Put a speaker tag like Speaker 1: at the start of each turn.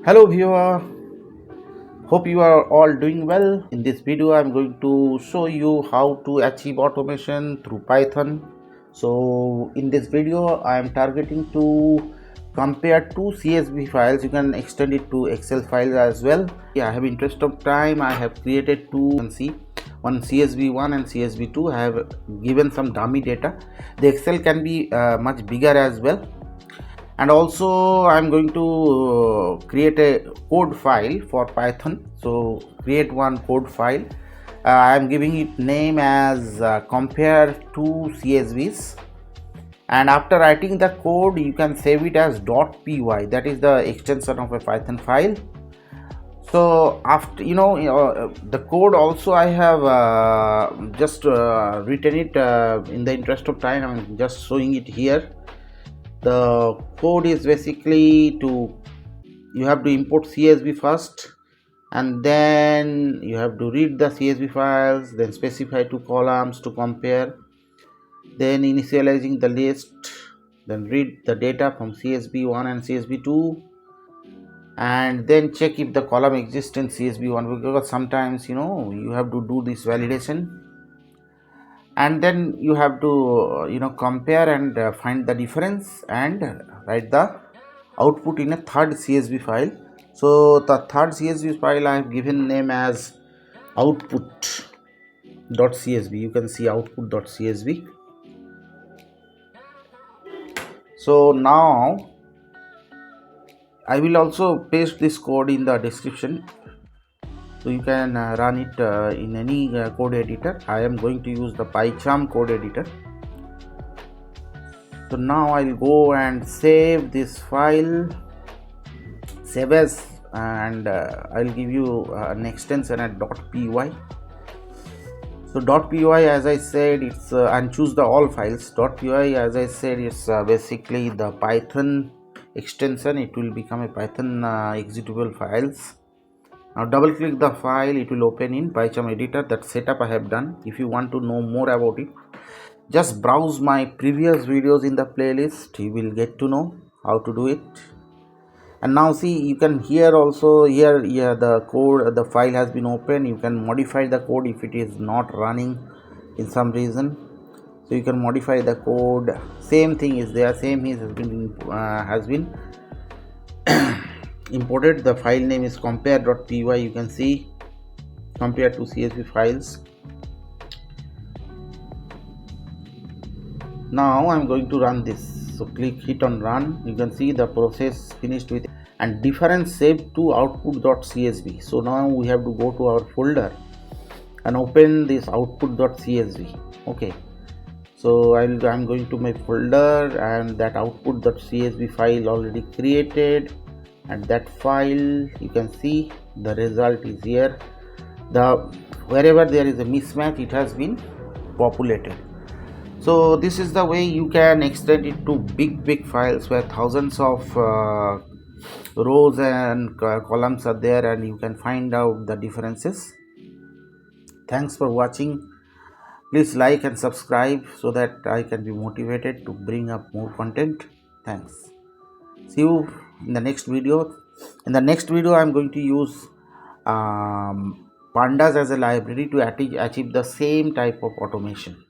Speaker 1: Hello viewer, hope you are all doing well. In this video I'm going to show you how to achieve automation through Python. So in this video I am targeting to compare two CSV files. You can extend it to Excel files as well. I have interest of time, I have created two. You can see one CSV1 and CSV2. I have given some dummy data. The Excel can be much bigger as well. And also I'm going to create a code file for Python. So create one code file. I'm giving it name as compare two CSVs, and after writing the code you can save it as .py. That is the extension of a Python file. So after the code also I have just written it in the interest of time. I'm just showing it here. The code is basically you have to import CSV first, and then you have to read the CSV files, then specify two columns to compare, then initializing the list, then read the data from CSV1 and CSV2, and then check if the column exists in CSV1, because sometimes you have to do this validation, and then you have to compare and find the difference and write the output in a third CSV file. So the third CSV file I have given name as output.csv. You can see output.csv. So now I will also paste this code in the description, so you can run it in any code editor. I am going to use the PyCharm code editor. So now I'll go and save this file, save as, and I'll give you an extension at .py. So .py, as I said, it's and choose the all files. .py, as I said, it's basically the Python extension. It will become a Python executable files. Now double click the file, it will open in PyCharm editor. That setup I have done. If you want to know more about it, just browse my previous videos in the playlist. You will get to know how to do it. And now see, you can hear also here the code, the file has been opened. You can modify the code if it is not running in some reason. So you can modify the code. Same thing is there, same has been imported. The file name is compare.py. you can see compare to CSV files. Now I'm going to run this. So hit on run. You can see the process finished with and difference saved to output.csv. So now we have to go to our folder and open this output.csv. Okay, so I'm going to my folder, and that output.csv file already created, and that file you can see the result is here. Wherever there is a mismatch, it has been populated. So this is the way you can extend it to big files where thousands of rows and columns are there, and you can find out the differences. Thanks for watching. Please like and subscribe so that I can be motivated to bring up more content. Thanks. See you in the next video. In the next video I'm going to use pandas as a library to achieve the same type of automation.